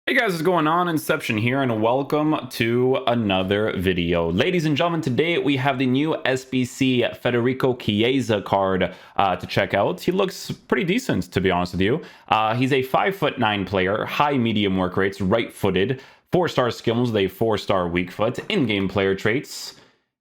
Hey guys, what's going on? Inception here, and welcome to another video. Ladies and gentlemen, today we have the new SBC Federico Chiesa card to check out. He looks pretty decent, to be honest with you. He's a 5'9" player, high medium work rates, right-footed, 4-star skills with a 4-star weak foot, in-game player traits.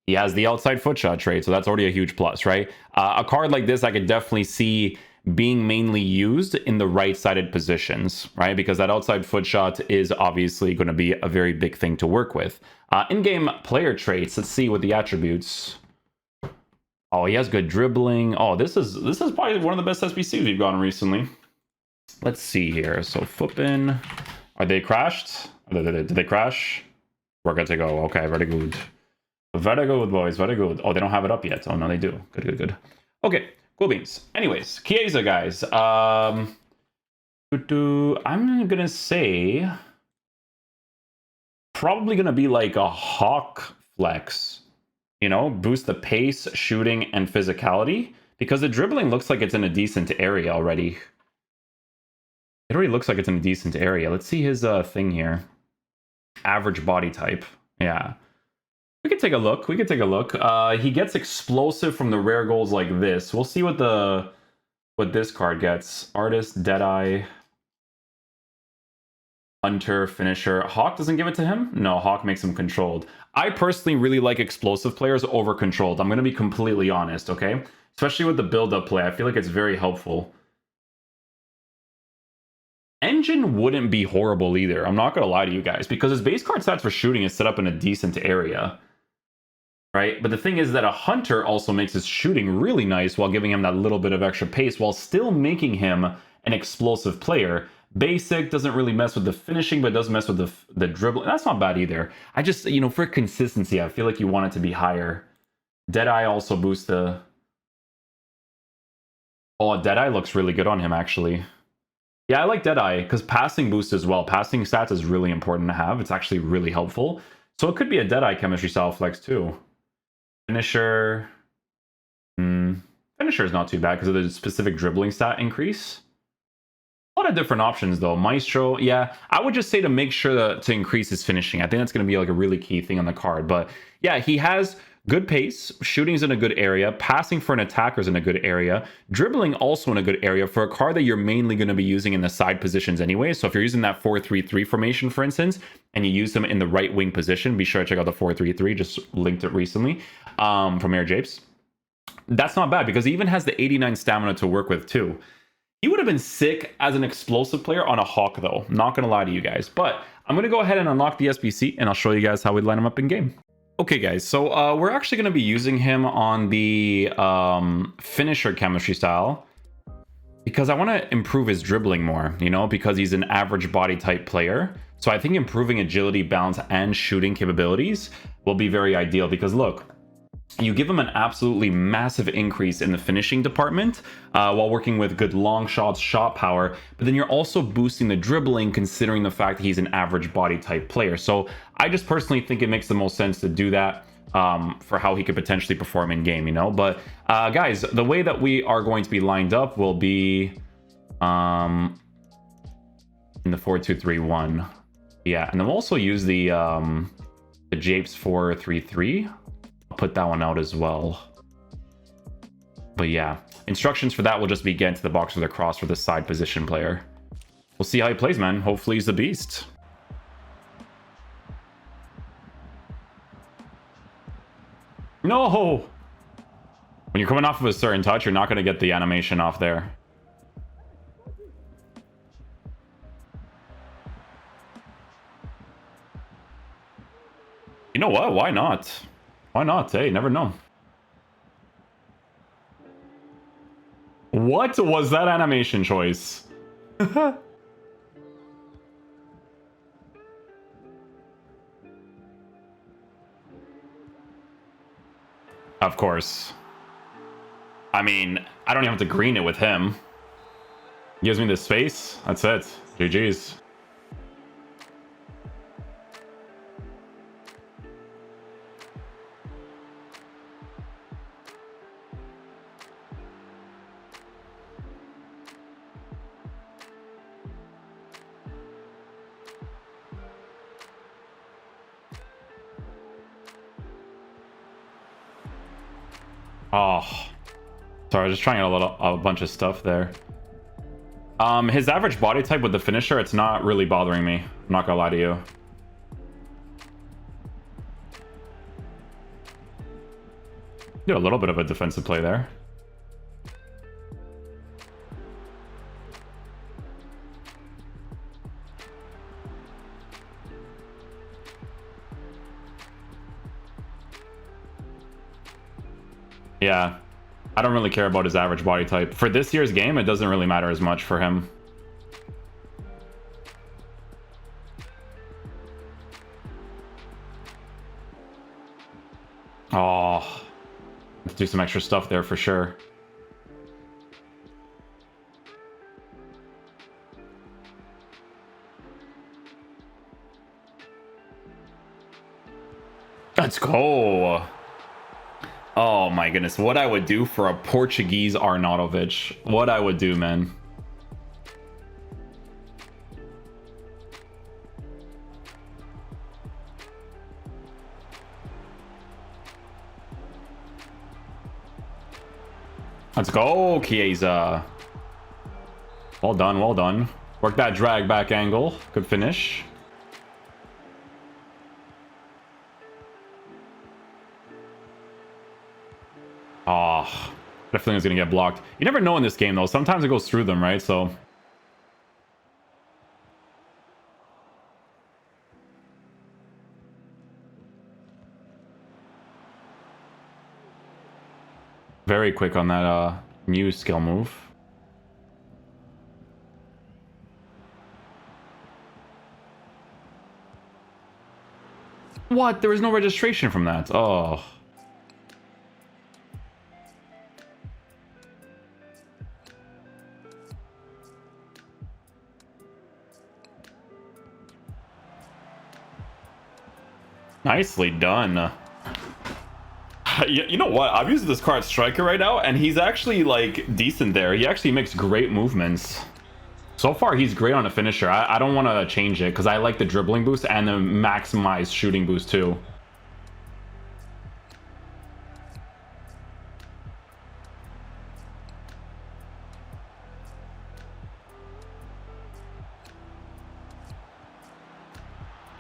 He has the outside foot shot trait, so that's already a huge plus, right? A card like this, I could definitely see being mainly used in the right-sided positions, right? Because that outside foot shot is obviously going to be a very big thing to work with. In-game player traits, let's see what the attributes. Oh, he has good dribbling. Oh, this is probably one of the best SBCs we've gotten recently. Let's see here. So Flippin', are they crashed? Did they crash? We're good to go. Okay, very good. Very good, boys. Very good. Oh, they don't have it up yet. Oh, no, they do. Good. Okay, cool beans. Anyways, Chiesa, guys. I'm going to say probably going to be like a Hawk flex. You know, boost the pace, shooting, and physicality. Because the dribbling looks like it's in a decent area already. It already looks like it's in a decent area. Let's see his thing here. Average body type. Yeah. We could take a look. He gets explosive from the rare goals like this. We'll see what this card gets. Artist, Deadeye, Hunter, Finisher. Hawk doesn't give it to him? No, Hawk makes him controlled. I personally really like explosive players over controlled. I'm going to be completely honest, okay? Especially with the build-up play. I feel like it's very helpful. Engine wouldn't be horrible either. I'm not going to lie to you guys. Because his base card stats for shooting is set up in a decent area. Right? But the thing is that a Hunter also makes his shooting really nice while giving him that little bit of extra pace while still making him an explosive player. Basic doesn't really mess with the finishing, but does mess with the dribbling. That's not bad either. I just, you know, for consistency, I feel like you want it to be higher. Deadeye also boosts the... Oh, Deadeye looks really good on him, actually. Yeah, I like Deadeye, because passing boost as well. Passing stats is really important to have. It's actually really helpful. So it could be a Deadeye chemistry style flex, too. Finisher. Finisher is not too bad because of the specific dribbling stat increase. A lot of different options though. Maestro, yeah. I would just say to make sure to increase his finishing. I think that's going to be like a really key thing on the card. But yeah, he has good pace. Shooting's in a good area. Passing for an attacker's in a good area. Dribbling also in a good area for a card that you're mainly going to be using in the side positions anyway. So if you're using that 4-3-3 formation, for instance, and you use him in the right wing position, be sure to check out the 4-3-3. Just linked it recently from Air Japes. That's not bad because he even has the 89 stamina to work with too. He would have been sick as an explosive player on a Hawk though. Not going to lie to you guys. But I'm going to go ahead and unlock the SBC and I'll show you guys how we line him up in game. Okay, guys, so we're actually going to be using him on the finisher chemistry style because I want to improve his dribbling more, you know, because he's an average body type player. So I think improving agility, balance, and shooting capabilities will be very ideal because look, you give him an absolutely massive increase in the finishing department while working with good long shots, shot power, but then you're also boosting the dribbling considering the fact that he's an average body type player. So I just personally think it makes the most sense to do that for how he could potentially perform in game, you know? But guys, the way that we are going to be lined up will be in the 4-2-3-1. Yeah, and then we'll also use the Japes 4-3-3. Put that one out as well. But yeah, instructions for that will just be get into the box with a cross for the side position player. We'll see how he plays, man. Hopefully he's the beast. No! When you're coming off of a certain touch, you're not going to get the animation off there. You know what? Why not? Why not? Hey, never know. What was that animation choice? Of course. I mean, I don't even have to green it with him. He gives me the space. That's it. GG's. Oh, sorry, I was just trying out a bunch of stuff there. His average body type with the finisher, it's not really bothering me. I'm not gonna lie to you. Did a little bit of a defensive play there. Yeah, I don't really care about his average body type. For this year's game, it doesn't really matter as much for him. Oh, let's do some extra stuff there for sure. Let's go. Oh my goodness, what I would do for a Portuguese Arnautovic. What I would do, man. Let's go, Chiesa. Well done, well done. Work that drag back angle. Good finish. Oh, definitely is going to get blocked. You never know in this game, though. Sometimes it goes through them, right? So... very quick on that new skill move. What? There was no registration from that. Oh... nicely done. You know what? I'm using this card striker right now, and he's actually like decent there. He actually makes great movements. So far, he's great on a finisher. I don't want to change it because I like the dribbling boost and the maximized shooting boost too.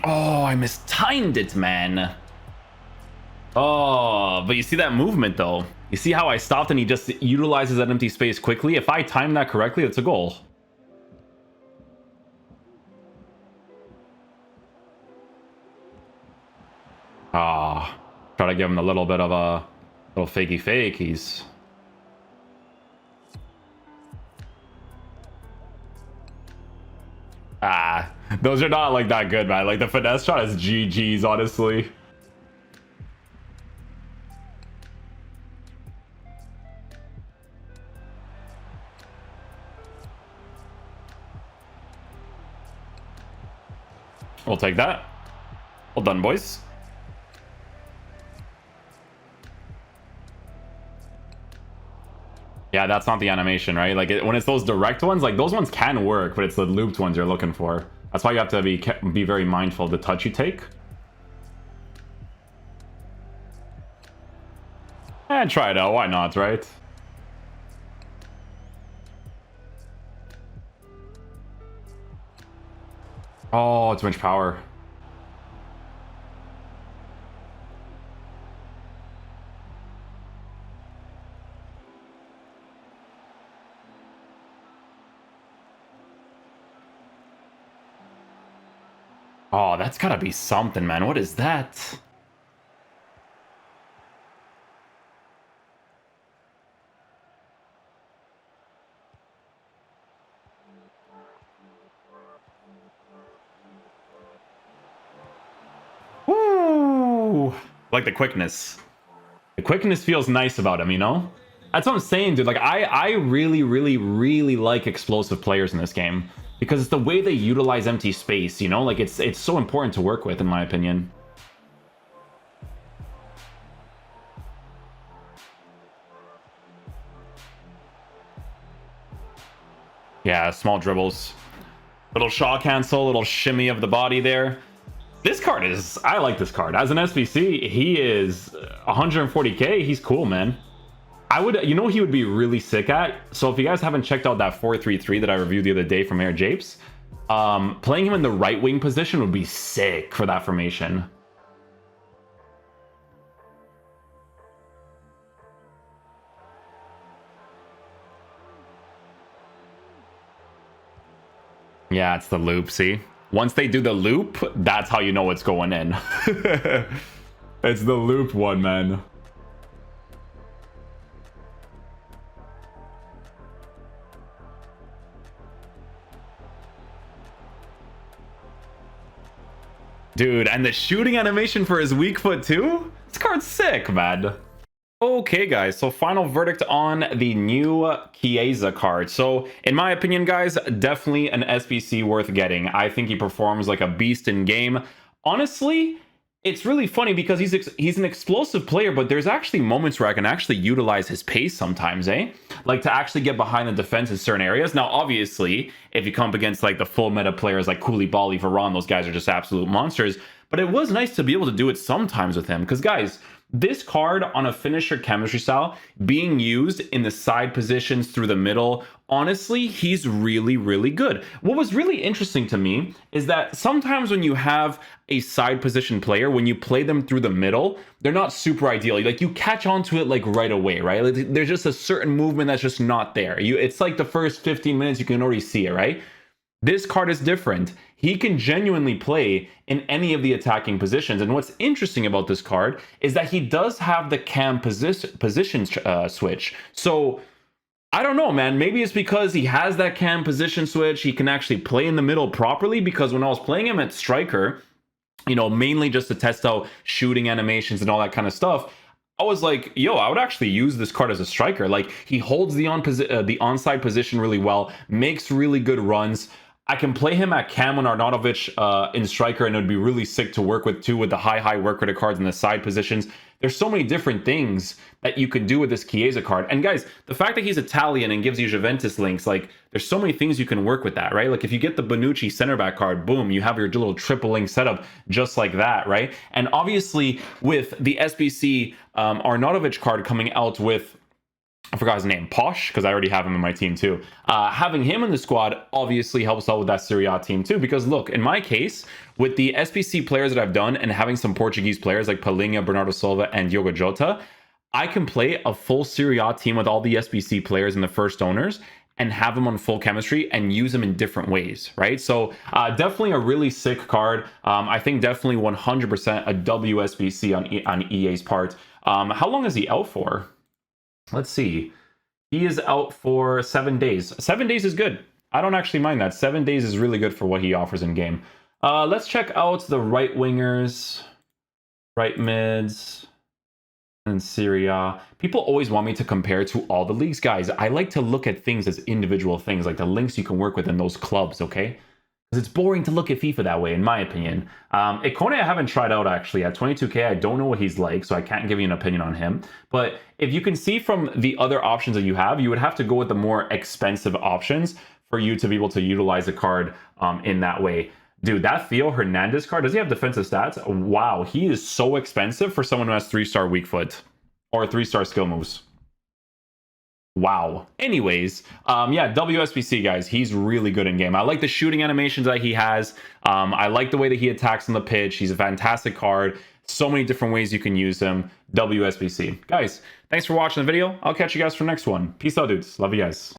Oh, I mistimed it, man. Oh, but you see that movement, though. You see how I stopped and he just utilizes that empty space quickly? If I time that correctly, it's a goal. Ah, try to give him a little bit of a little fakey fake. He's... ah, those are not like that good, man. Like the finesse shot is GG's, honestly. We'll take that. Well done, boys. Yeah, that's not the animation, right? Like when it's those direct ones, like those ones can work, but it's the looped ones you're looking for. That's why you have to be very mindful of the touch you take. And try it out. Why not, right? Oh, too much power. Oh, that's gotta be something, man. What is that? Woo! Like the quickness. The quickness feels nice about him, you know? That's what I'm saying, dude. Like, I really, really, really like explosive players in this game. Because it's the way they utilize empty space, you know? Like, it's so important to work with, in my opinion. Yeah, small dribbles. Little shaw cancel, little shimmy of the body there. This card is... I like this card. As an SBC, he is 140k. He's cool, man. I would, you know, he would be really sick at. So if you guys haven't checked out that 4-3-3 that I reviewed the other day from Air Japes, playing him in the right wing position would be sick for that formation. Yeah, it's the loop, see? Once they do the loop, that's how you know it's going in. It's the loop one, man. Dude, and the shooting animation for his weak foot too? This card's sick, man. Okay, guys, so final verdict on the new Chiesa card. So, in my opinion, guys, definitely an SBC worth getting. I think he performs like a beast in game. Honestly, it's really funny because he's an explosive player, but there's actually moments where I can actually utilize his pace sometimes, eh? Like to actually get behind the defense in certain areas. Now, obviously, if you come up against like the full meta players like Koulibaly, Varane, those guys are just absolute monsters. But it was nice to be able to do it sometimes with him because, guys, this card on a finisher chemistry style being used in the side positions through the middle, honestly, he's really, really good. What was really interesting to me is that sometimes when you have a side position player, when you play them through the middle, they're not super ideal. Like you catch onto it like right away, right? Like, there's just a certain movement that's just not there. It's like the first 15 minutes you can already see it, right? This card is different. He can genuinely play in any of the attacking positions. And what's interesting about this card is that he does have the cam position switch. So I don't know, man. Maybe it's because he has that cam position switch. He can actually play in the middle properly because when I was playing him at striker, you know, mainly just to test out shooting animations and all that kind of stuff, I was like, yo, I would actually use this card as a striker. Like he holds the onside position really well, makes really good runs. I can play him at Cam and Arnautovic in striker, and it would be really sick to work with too, with the high work rate cards in the side positions. There's so many different things that you can do with this Chiesa card. And guys, the fact that he's Italian and gives you Juventus links, like there's so many things you can work with that, right? Like if you get the Bonucci center back card, boom, you have your little triple link setup just like that, right? And obviously with the SBC Arnautovic card coming out with, I forgot his name, Posh, because I already have him in my team too. Having him in the squad obviously helps out with that Serie A team too, because look, in my case, with the SBC players that I've done and having some Portuguese players like Palhinha, Bernardo Silva, and Diogo Jota, I can play a full Serie A team with all the SBC players and the first owners and have them on full chemistry and use them in different ways, right? So definitely a really sick card. I think definitely 100% a WSBC on EA's part. How long is he out for? Let's see. He is out for 7 days. 7 days is good. I don't actually mind that. 7 days is really good for what he offers in game. Let's check out the right wingers, right mids, and Serie A. People always want me to compare to all the leagues. Guys, I like to look at things as individual things, like the links you can work with in those clubs, okay? Because it's boring to look at FIFA that way, in my opinion. Ikone I haven't tried out, actually. At 22k, I don't know what he's like, so I can't give you an opinion on him. But if you can see from the other options that you would have to go with the more expensive options for you to be able to utilize the card in that way. Dude, that Theo Hernandez card, does he have defensive stats? Wow, he is so expensive for someone who has 3-star weak foot or 3-star skill moves. Wow. Anyways, yeah, WSBC, guys, he's really good in game. I like the shooting animations that he has. I like the way that he attacks on the pitch. He's a fantastic card. So many different ways you can use him. WSBC. Guys, thanks for watching the video. I'll catch you guys for the next one. Peace out, dudes. Love you guys.